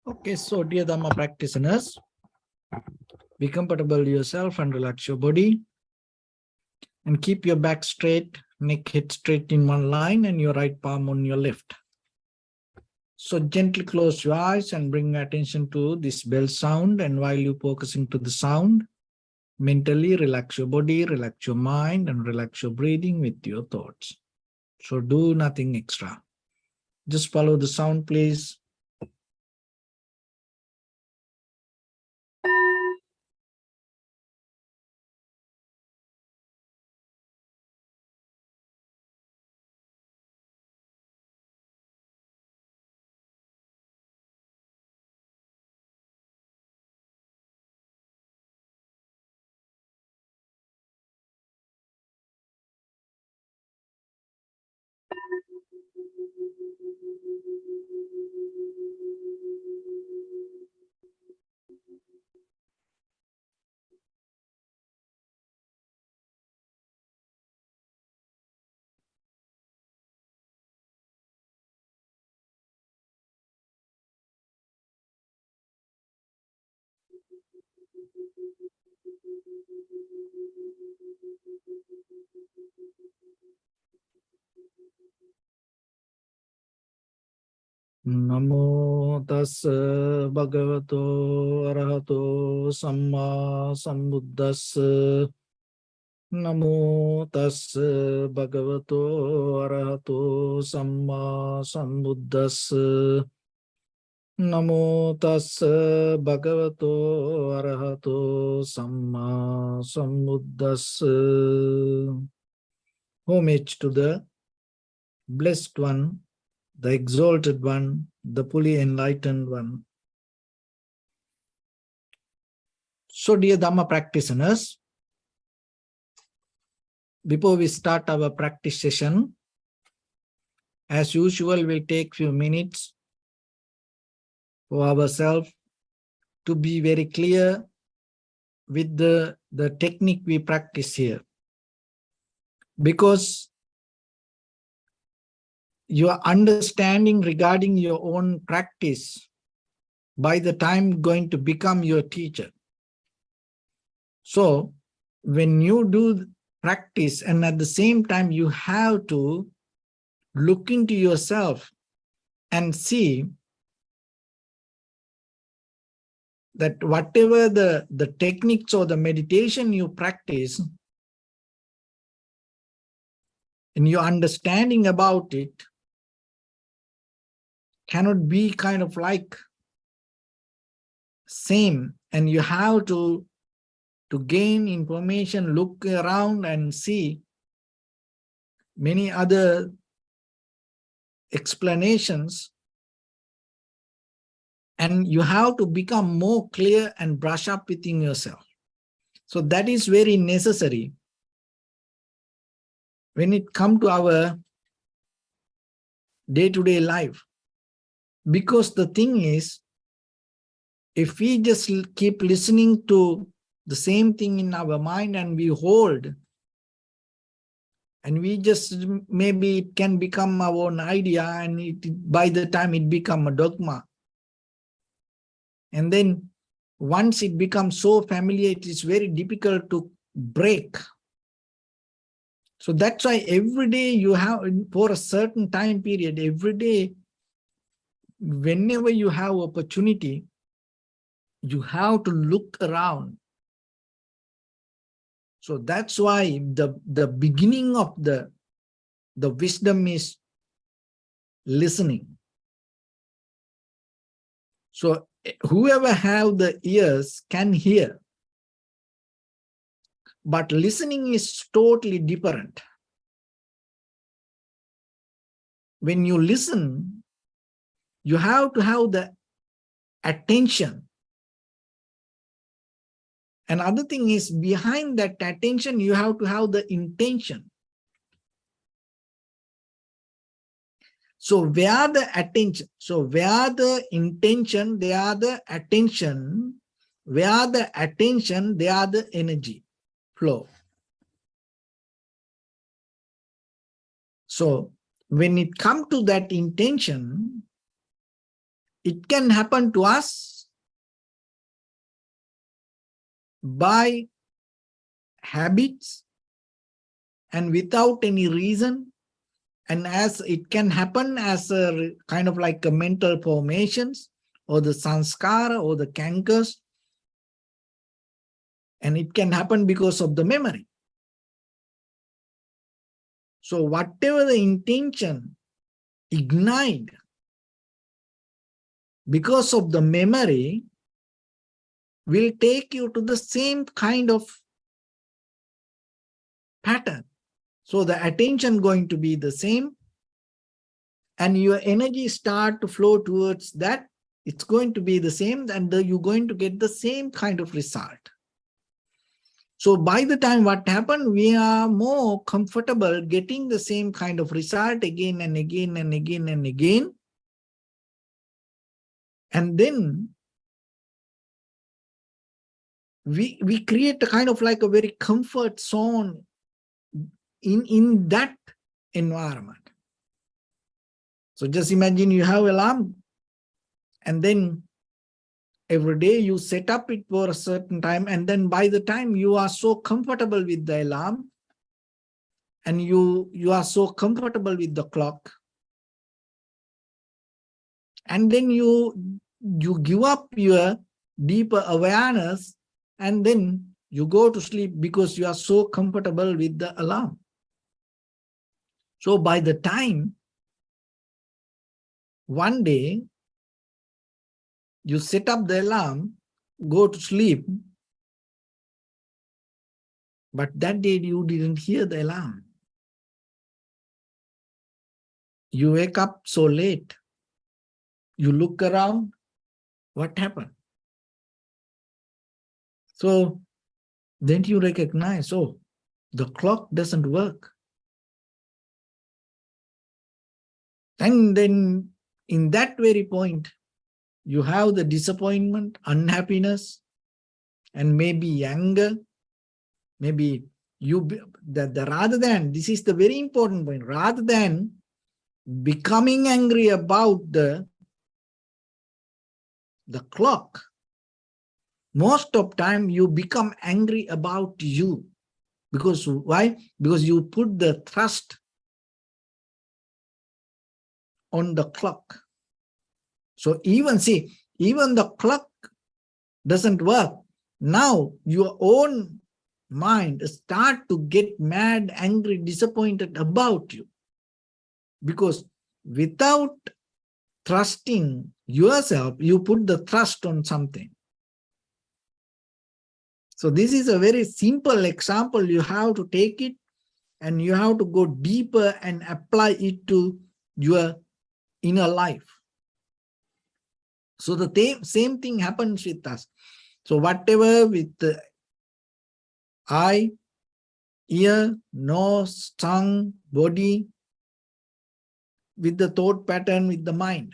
Okay, so dear Dhamma practitioners, be comfortable yourself and relax your body. And keep your back straight, neck head straight in one line and your right palm on your left. So gently close your eyes and bring attention to this bell sound. And while you're focusing to the sound, mentally relax your body, relax your mind, and relax your breathing with your thoughts. So do nothing extra. Just follow the sound, please. Namo tassa bhagavato arahato samma sambuddhassa. Namo tassa bhagavato arahato samma sambuddhassa. Namo tassa bhagavato arahato samma sambuddhassa. Homage to the blessed one, the exalted one, the fully enlightened one. So dear Dhamma practitioners, before we start our practice session, as usual, we'll take few minutes for ourselves to be very clear with the technique we practice here. Because your understanding regarding your own practice by the time going to become your teacher. So when you do practice and at the same time you have to look into yourself and see that whatever the techniques or the meditation you practice and your understanding about it cannot be kind of like same, and you have to gain information, look around and see many other explanations, and you have to become more clear and brush up within yourself. So that is very necessary when it comes to our day-to-day life. Because the thing is, if we just keep listening to the same thing in our mind and we hold, and we just maybe it can become our own idea, and by the time it become a dogma. And then once it becomes so familiar, it is very difficult to break. So that's why every day you have, for a certain time period, every day, whenever you have opportunity, you have to look around. So that's why the beginning of the wisdom is listening. So whoever have the ears can hear, but listening is totally different. When you listen, you have to have the attention. Another thing is, behind that attention, you have to have the intention. So where the attention, so where the intention, there the attention. Where the attention, there the energy flow. So when it comes to that intention, It can happen to us by habits and without any reason. And as it can happen as a kind of like a mental formations or the sanskara or the cankers. And it can happen because of the memory. So whatever the intention ignite because of the memory will take you to the same kind of pattern. So the attention going to be the same and your energy start to flow towards that. It's going to be the same and you're going to get the same kind of result. So by the time what happened, we are more comfortable getting the same kind of result again and again and again and again. And then we create a kind of like a very comfort zone in that environment. So just imagine you have alarm and then every day you set up it for a certain time, and then by the time you are so comfortable with the alarm and you are so comfortable with the clock, and then you give up your deeper awareness and then you go to sleep because you are so comfortable with the alarm. So by the time one day you set up the alarm, go to sleep, but that day you didn't hear the alarm. You wake up so late, you look around, what happened? So then you recognize, oh, the clock doesn't work. And then in that very point, you have the disappointment, unhappiness, and maybe anger. Maybe rather than, this is the very important point, rather than becoming angry about the clock, most of time you become angry about you. Because why? Because you put the trust on the clock. So even the clock doesn't work. Now your own mind start to get mad, angry, disappointed about you. Because without trusting yourself, you put the trust on something. So this is a very simple example. You have to take it and you have to go deeper and apply it to your inner life. So the same thing happens with us. So whatever with the eye, ear, nose, tongue, body, with the thought pattern, with the mind.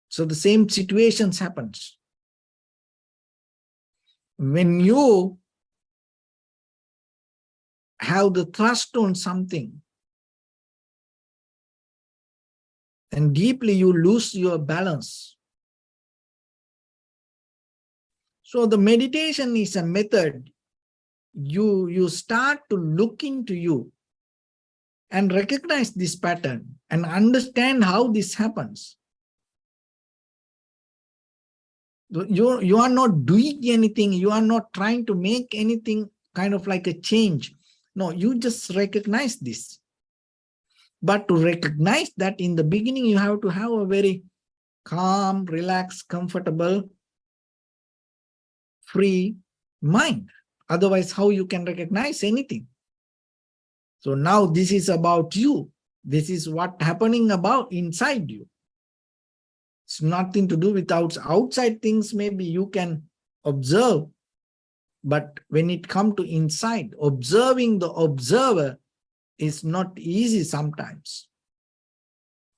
So the same situations happens. When you have the trust on something, and deeply you lose your balance. So the meditation is a method. You start to look into you and recognize this pattern and understand how this happens. You are not doing anything. You are not trying to make anything kind of like a change. No, you just recognize this. But to recognize that in the beginning, you have to have a very calm, relaxed, comfortable, free mind. Otherwise, how you can recognize anything? So now this is about you. This is what happening about inside you. It's nothing to do with outside things. Maybe you can observe, but when it comes to inside, observing the observer is not easy sometimes.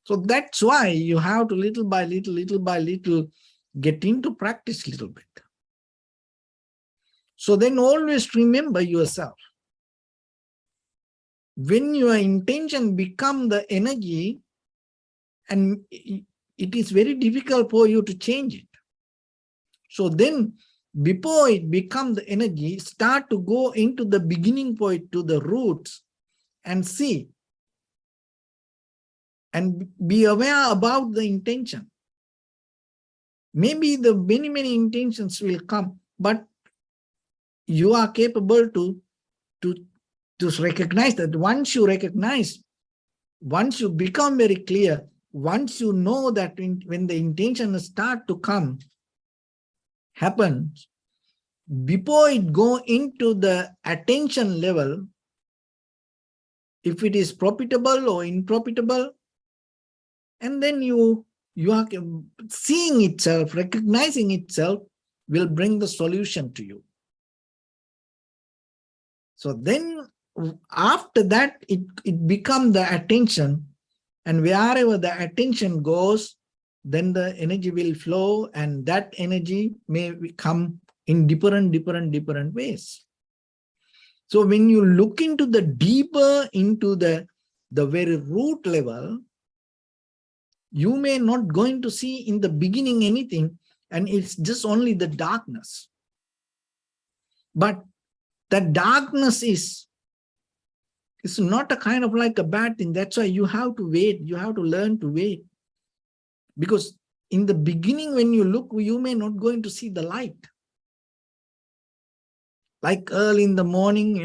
So that's why you have to little by little, get into practice a little bit. So then always remember yourself. When your intention become the energy, and it is very difficult for you to change it. So then, before it becomes the energy, start to go into the beginning point, to the roots, and see. And be aware about the intention. Maybe the many intentions will come, but you are capable to recognize that. Once you recognize, once you become very clear, once you know that when the intention start to come, happens, before it go into the attention level, if it is profitable or unprofitable, and then you are seeing itself, recognizing itself, will bring the solution to you. So then after that, it becomes the attention, and wherever the attention goes, then the energy will flow, and that energy may come in different ways. So when you look into the deeper, into the very root level, you may not going to see in the beginning anything, and it's just only the darkness. But the darkness is not a kind of like a bad thing. That's why you have to wait. You have to learn to wait. Because in the beginning, when you look, you may not going to see the light. Like early in the morning,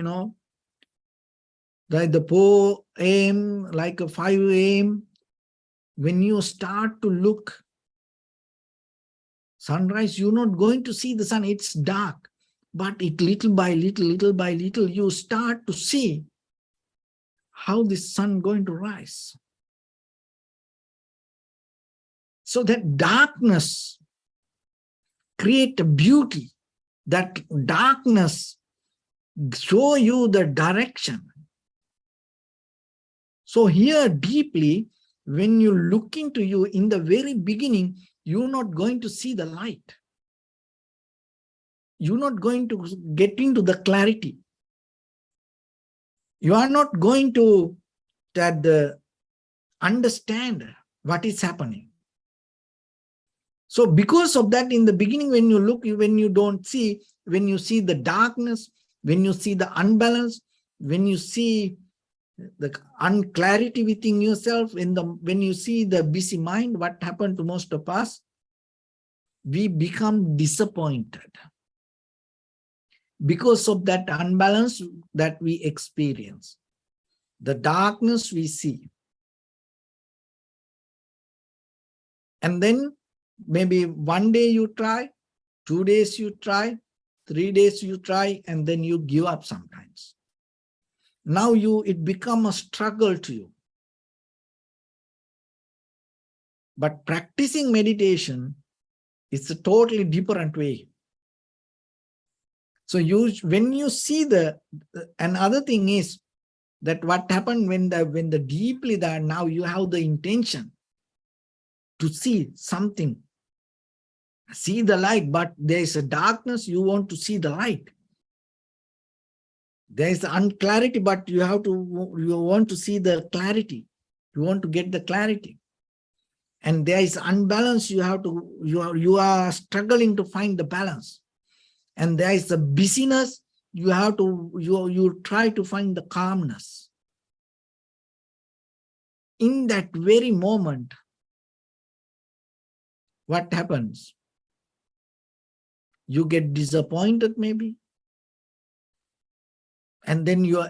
like the 4 a.m., like a 5 a.m., when you start to look, sunrise, you're not going to see the sun. It's dark. But little by little, you start to see how the sun going to rise. So that darkness create a beauty. That darkness show you the direction. So here deeply, when you look into you in the very beginning, you're not going to see the light. You're not going to get into the clarity. You are not going to understand what is happening. So because of that, in the beginning, when you look, when you don't see, when you see the darkness, when you see the unbalance, when you see the unclarity within yourself, when you see the busy mind, what happened to most of us? We become disappointed because of that unbalance that we experience. The darkness we see. And then maybe one day you try, 2 days you try, 3 days you try, and then you give up sometimes. Now it becomes a struggle to you. But practicing meditation is a totally different way. So when you see another thing is that what happened when the deeply that now you have the intention to see something, see the light, but there is a darkness, you want to see the light. There is unclarity, but you want to see the clarity. You want to get the clarity. And there is unbalance, you are struggling to find the balance. And there is the busyness, you try to find the calmness. In that very moment, what happens? You get disappointed maybe. And then you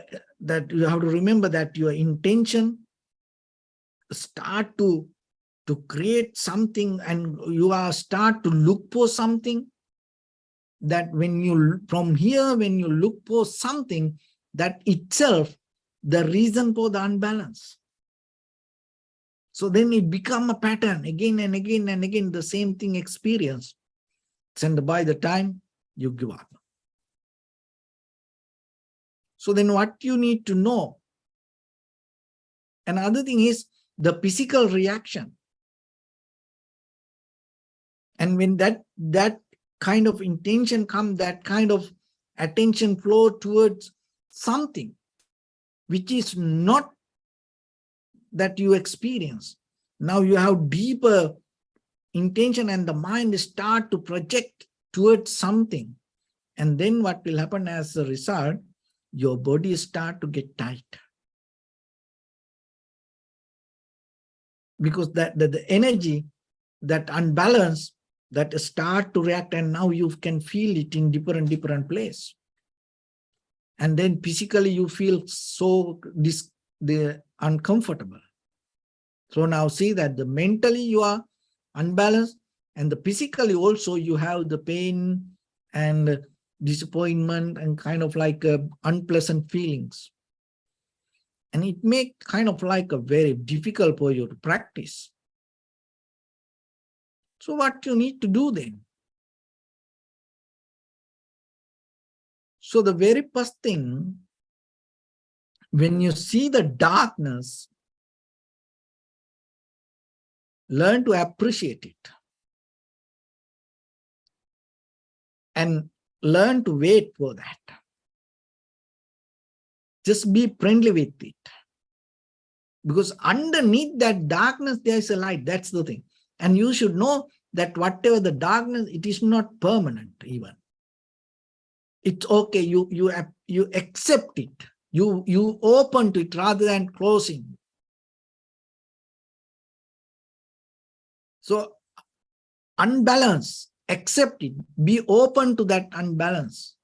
have to remember that your intention start to create something, and you start to look for something. That when you look for something, that itself the reason for the unbalance. So then it become a pattern again and again and again, the same thing experience. And by the time you give up. So then what you need to know. Another thing is the physical reaction. And when that kind of intention comes, that kind of attention flow towards something which is not that you experience. Now you have deeper intention and the mind start to project towards something. And then what will happen as a result, your body start to get tight. Because the energy, that unbalance, that start to react, and now you can feel it in different place. And then physically you feel so uncomfortable. So now see that the mentally you are unbalanced, and the physically also you have the pain and disappointment and kind of like unpleasant feelings. And it makes kind of like a very difficult for you to practice. So what you need to do then? So the very first thing, when you see the darkness, learn to appreciate it. And learn to wait for that. Just be friendly with it. Because underneath that darkness, there is a light. That's the thing. And you should know that whatever the darkness, it is not permanent even. It's okay. You accept it. You open to it rather than closing. So unbalance, accept it. Be open to that unbalance.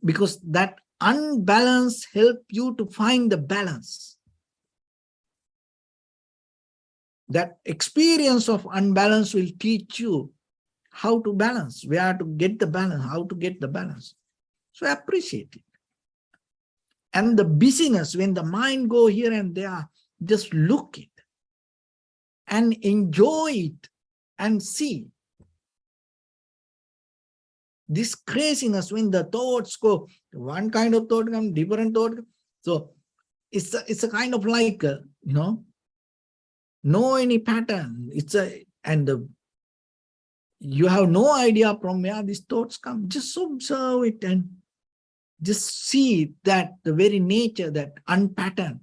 Because that unbalance helps you to find the balance. That experience of unbalance will teach you how to balance, where to get the balance, how to get the balance. So appreciate it. And the busyness, when the mind go here and there, just look it and enjoy it and see. This craziness, when the thoughts go, one kind of thought comes, different thought. So it's a kind of like, no any pattern. You have no idea from where these thoughts come. Just observe it and just see that the very nature, that unpattern,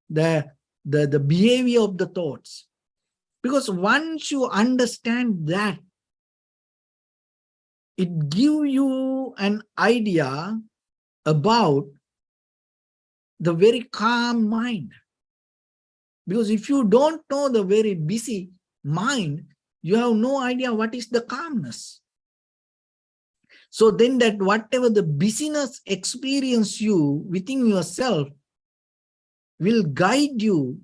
the behavior of the thoughts. Because once you understand that, it gives you an idea about the very calm mind. Because if you don't know the very busy mind, you have no idea what is the calmness. So then that whatever the busyness experience you within yourself will guide you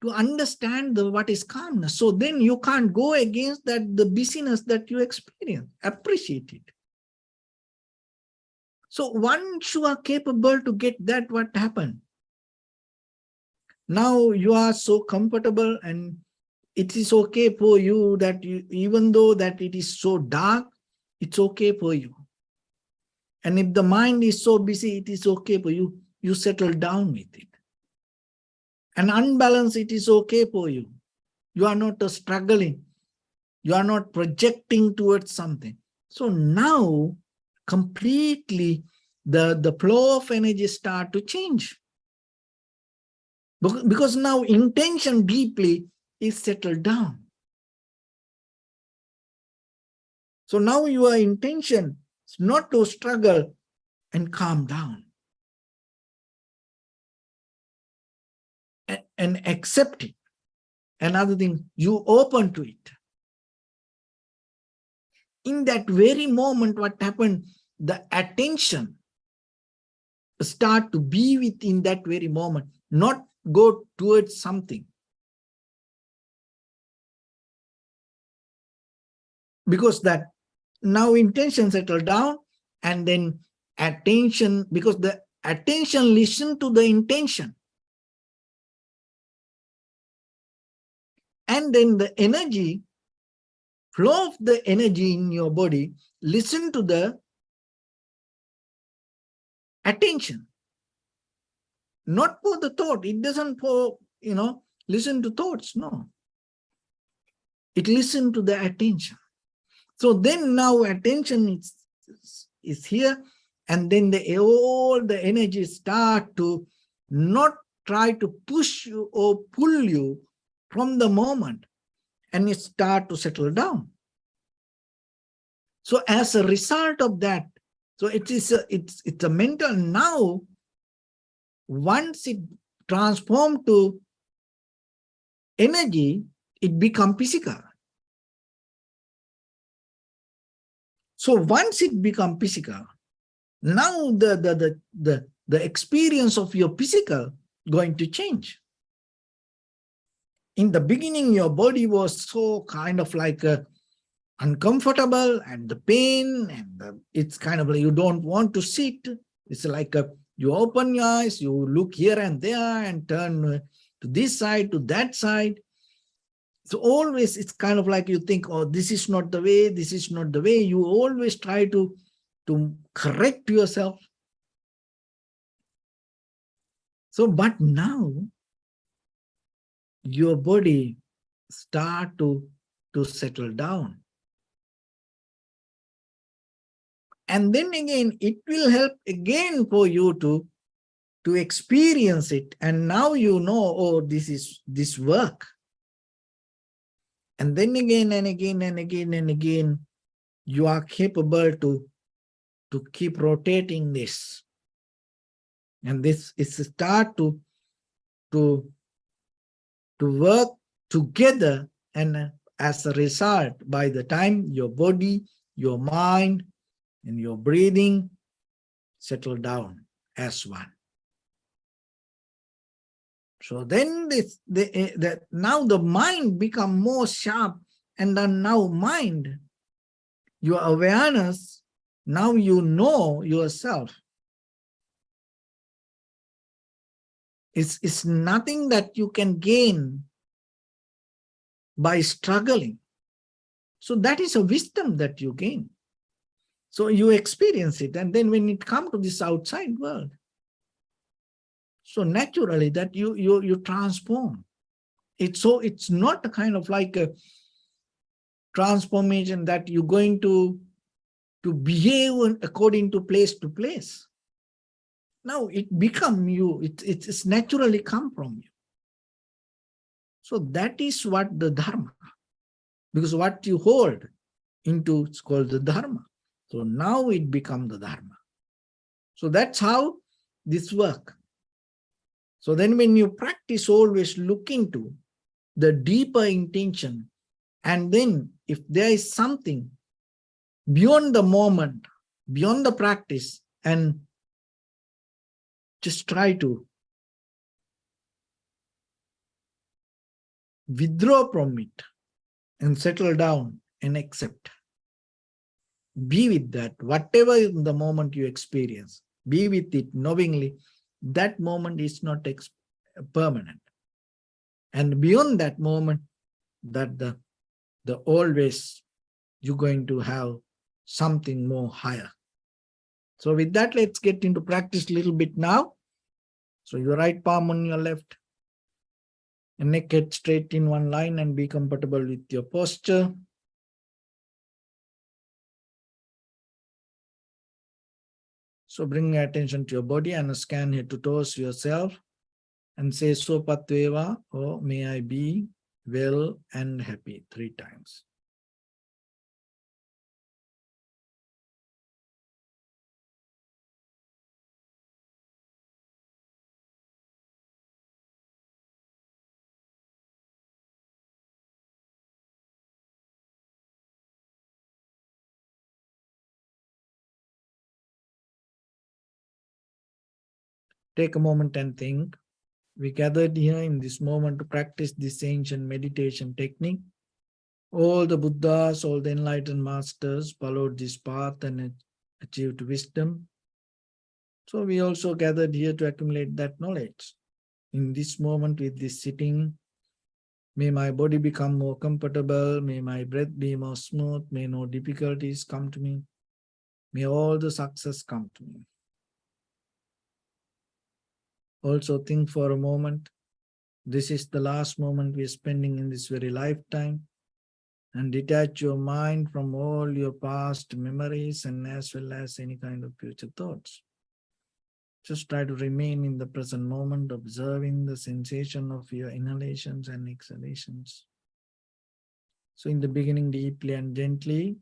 to understand what is calmness. So then you can't go against the busyness that you experience. Appreciate it. So once you are capable to get that, what happened? Now you are so comfortable, and it is okay for you that even though that it is so dark, it's okay for you. And if the mind is so busy, it is okay for you. You settle down with it. And unbalanced, it is okay for you. You are not struggling. You are not projecting towards something. So now completely the flow of energy start to change. Because now intention deeply is settled down. So now your intention is not to struggle and calm down. And accept it. Another thing, you open to it. In that very moment, what happened? The attention start to be within that very moment, not go towards something. Because that now intention settle down, and then attention, because the attention listen to the intention. And then the energy, flow of the energy in your body, listen to the attention. Not for the thought. It doesn't for, listen to thoughts. No. It listen to the attention. So then now attention is here, and then all the energy start to not try to push you or pull you from the moment. and it start to settle down. So as a result of that, so it's a mental. Now, once it transforms to energy, it becomes physical. So once it becomes physical, now the experience of your physical going to change. In the beginning, your body was so kind of like uncomfortable, and the pain, and it's kind of like you don't want to sit. It's like you open your eyes, you look here and there and turn to this side, to that side. So always it's kind of like you think, oh, this is not the way, this is not the way. You always try to correct yourself. So, but now your body start to settle down. And then again, it will help again for you to experience it. And now you know, oh, this work. And then again and again and again and again, you are capable to keep rotating this. And this is start to work together. And as a result, by the time your body, your mind, and your breathing settle down as one. So then now the mind become more sharp, and then now mind, your awareness, now you know yourself. It's nothing that you can gain by struggling. So that is a wisdom that you gain. So you experience it, and then when it comes to this outside world, so naturally that you transform. It's not a kind of like a transformation that you're going to behave according to place. Now it become you. It's naturally come from you. So that is what the Dharma, because what you hold into it's called the Dharma. So now it becomes the Dharma. So that's how this works. So then when you practice, always look into the deeper intention. And then if there is something beyond the moment, beyond the practice, and just try to withdraw from it and settle down and accept. Be with that, whatever in the moment you experience, be with it knowingly. That moment is not permanent. And beyond that moment, that the always you're going to have something more higher. So with that, let's get into practice a little bit now. So your right palm on your left, and neck head straight in one line, and be comfortable with your posture. So bring your attention to your body and scan head to toes yourself and say Sopatveva, or may I be well and happy 3 times. Take a moment and think. We gathered here in this moment to practice this ancient meditation technique. All the Buddhas, all the enlightened masters followed this path and achieved wisdom. So we also gathered here to accumulate that knowledge. In this moment with this sitting, may my body become more comfortable, may my breath be more smooth, may no difficulties come to me, may all the success come to me. Also think for a moment, this is the last moment we are spending in this very lifetime, and detach your mind from all your past memories and as well as any kind of future thoughts. Just try to remain in the present moment, observing the sensation of your inhalations and exhalations. So in the beginning, deeply and gently,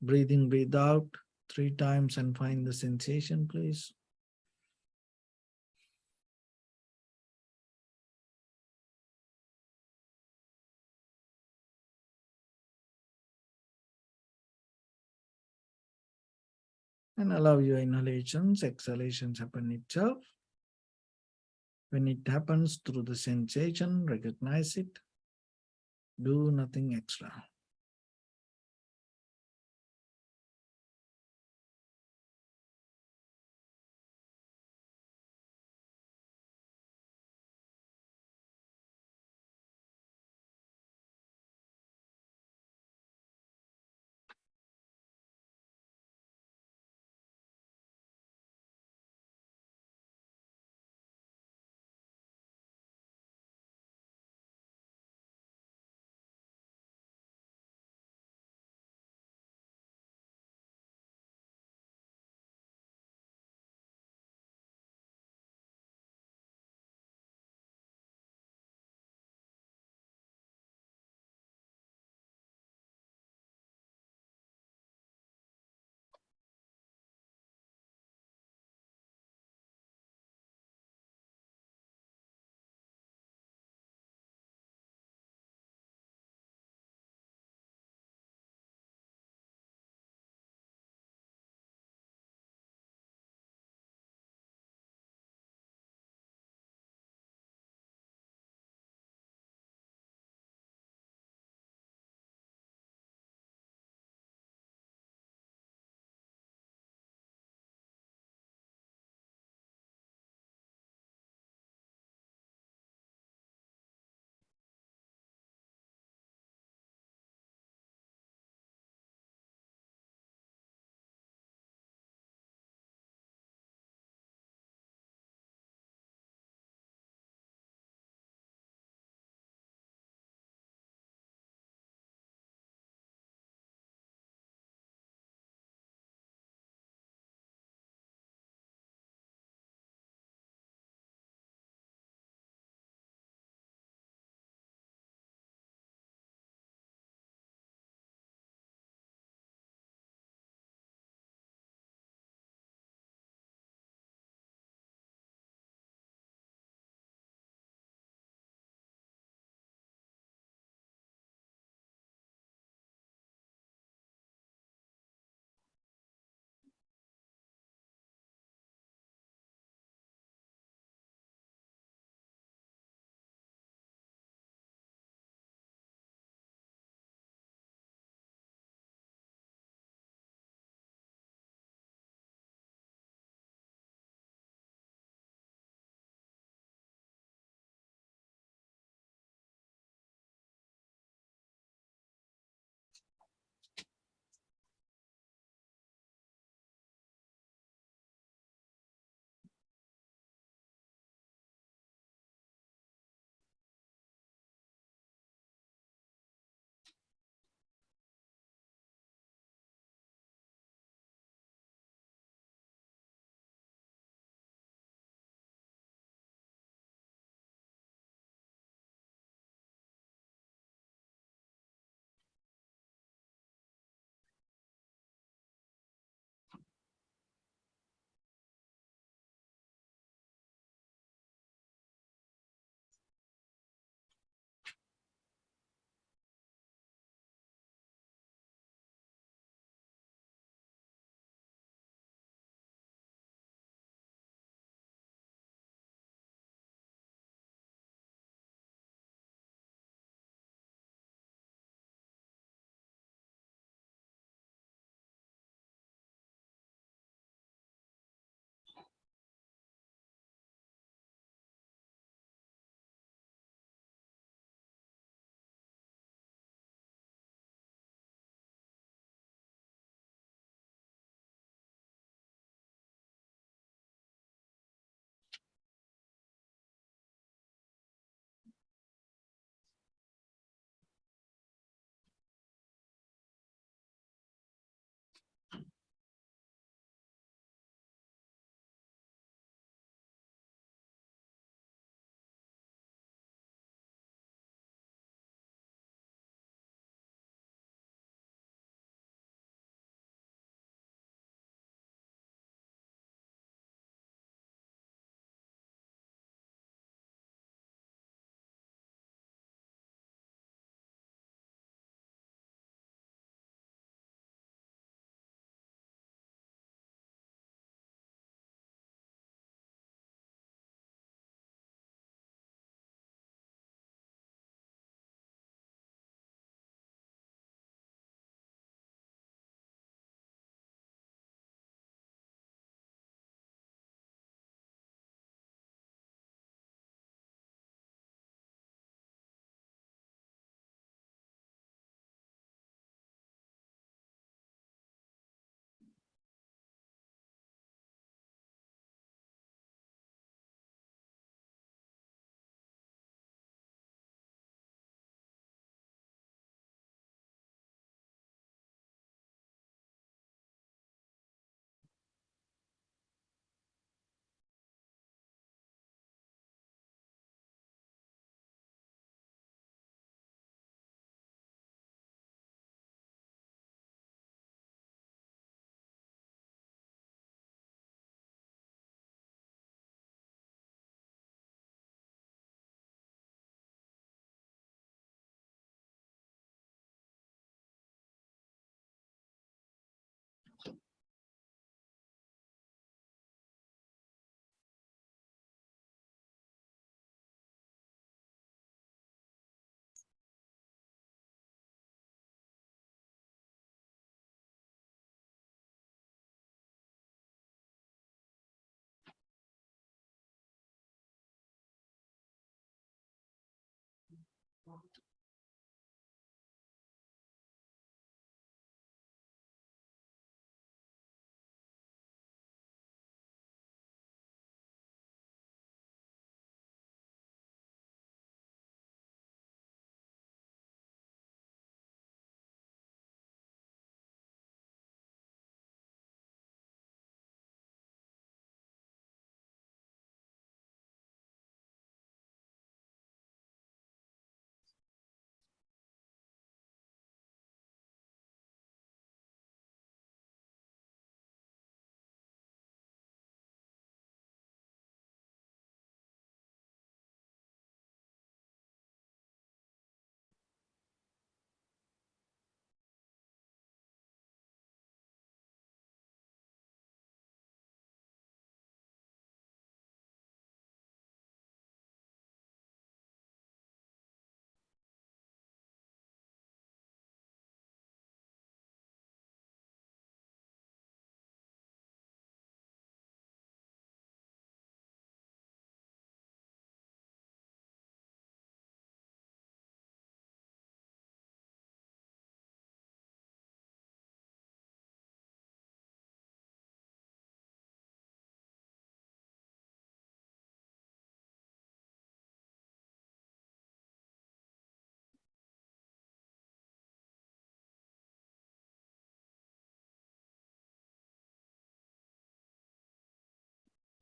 breathe in, breathe out 3 times and find the sensation, please. And allow your inhalations, exhalations happen itself. When it happens through the sensation, recognize it. Do nothing extra.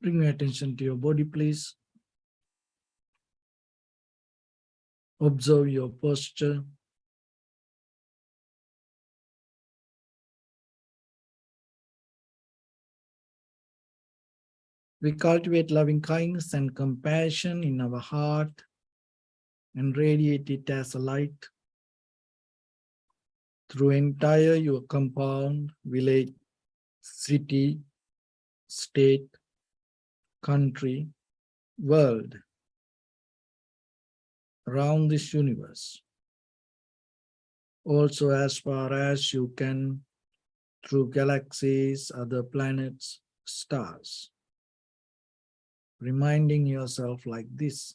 Bring your attention to your body, please. Observe your posture. We cultivate loving kindness and compassion in our heart and radiate it as a light through entire your compound, village, city, state, country, world, around this universe. Also as far as you can through galaxies, other planets, stars. Reminding yourself like this.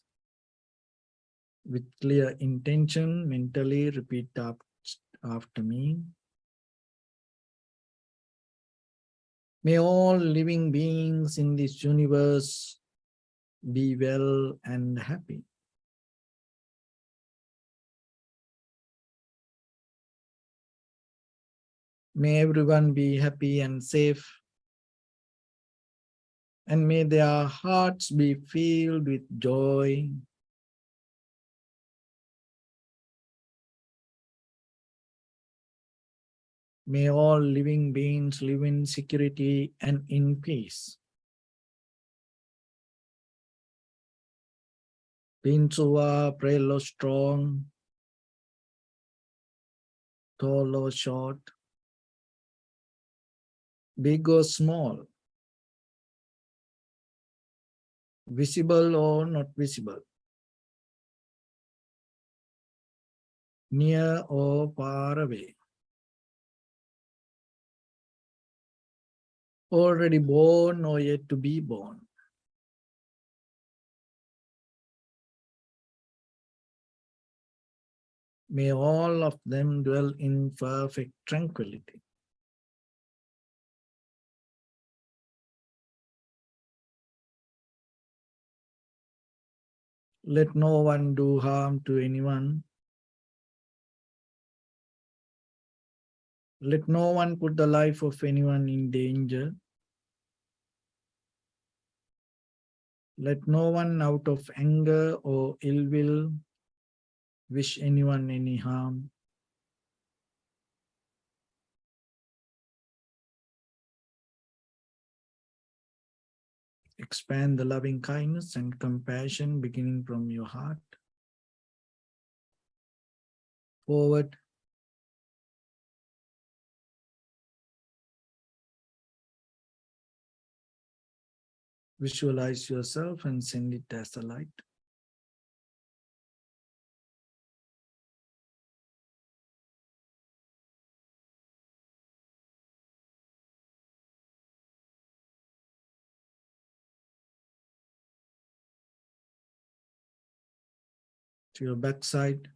With clear intention, mentally repeat after me. May all living beings in this universe be well and happy. May everyone be happy and safe. And may their hearts be filled with joy. May all living beings live in security and in peace. Pinsuwa, frail or strong, tall or short, big or small, visible or not visible, near or far away, already born or yet to be born. May all of them dwell in perfect tranquility. Let no one do harm to anyone. Let no one put the life of anyone in danger. Let no one out of anger or ill will wish anyone any harm. Expand the loving kindness and compassion beginning from your heart. Forward. Visualize yourself and send it as a light. To your backside,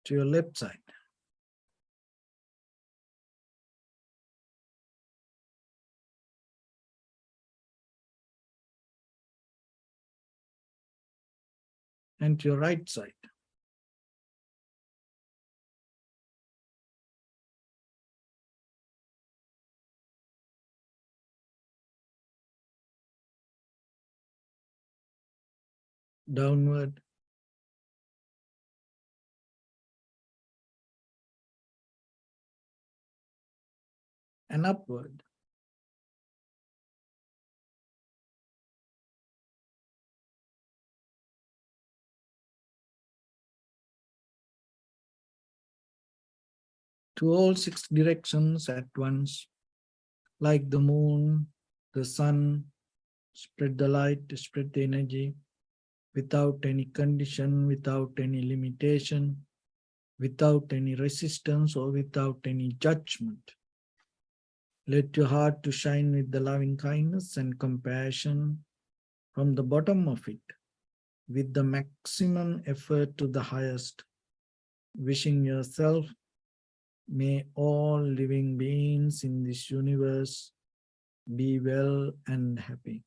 to your left side. And to your right side. Downward. And upward. To all 6 directions at once, like the moon, the sun, spread the light, spread the energy, without any condition, without any limitation, without any resistance or without any judgment. Let your heart to shine with the loving kindness and compassion from the bottom of it, with the maximum effort to the highest, wishing yourself, may all living beings in this universe be well and happy.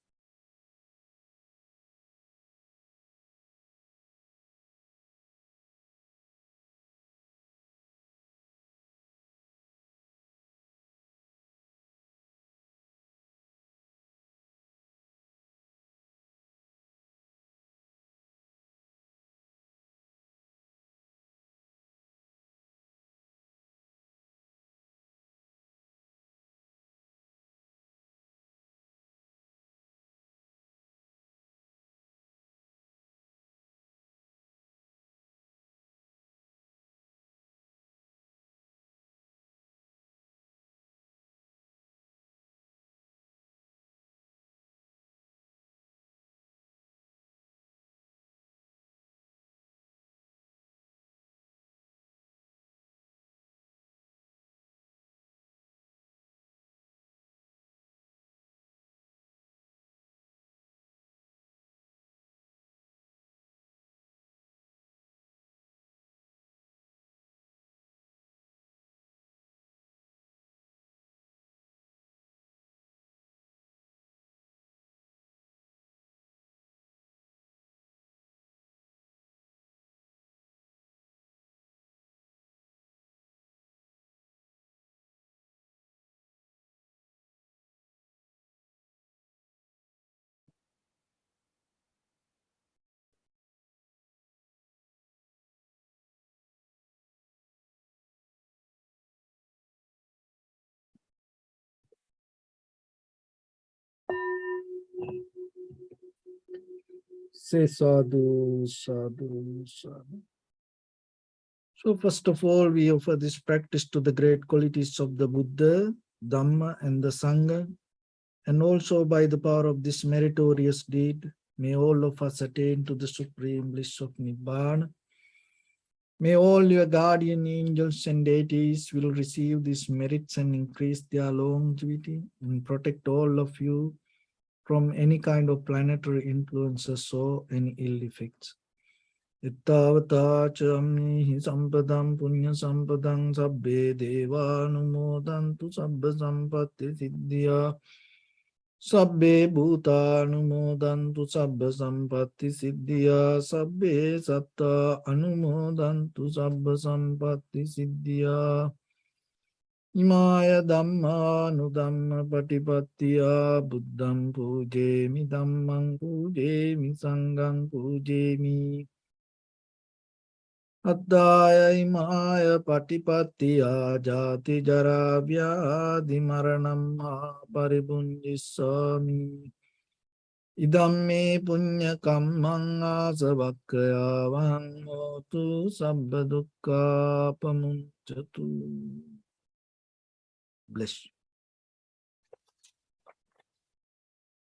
Say sadhu, sadhu, sadhu. So first of all, we offer this practice to the great qualities of the Buddha, Dhamma, and the Sangha. And also by the power of this meritorious deed, may all of us attain to the supreme bliss of Nibbana. May all your guardian angels and deities will receive these merits and increase their longevity and protect all of you from any kind of planetary influences or any ill effects. Ittavata chammihi sampadam punya sampadam sabbe deva anumodantu sabba sampatti siddhya sabbe bhuta anumodantu sabba sampatti siddhya sabbe satta anumodantu sabba sampatti siddhya Imaya Dhamma Nudhamma Patipattiya Buddham Pujemi Dhammam Pujemi Sangham Pujemi Addaya Imaya Patipattiya Jati Jara Vyadhi Maranam Paribunjisami Idamme Punya Kammang Asavakkaya Vangotu Sabba Dukkha Pamunchatu. Bless you.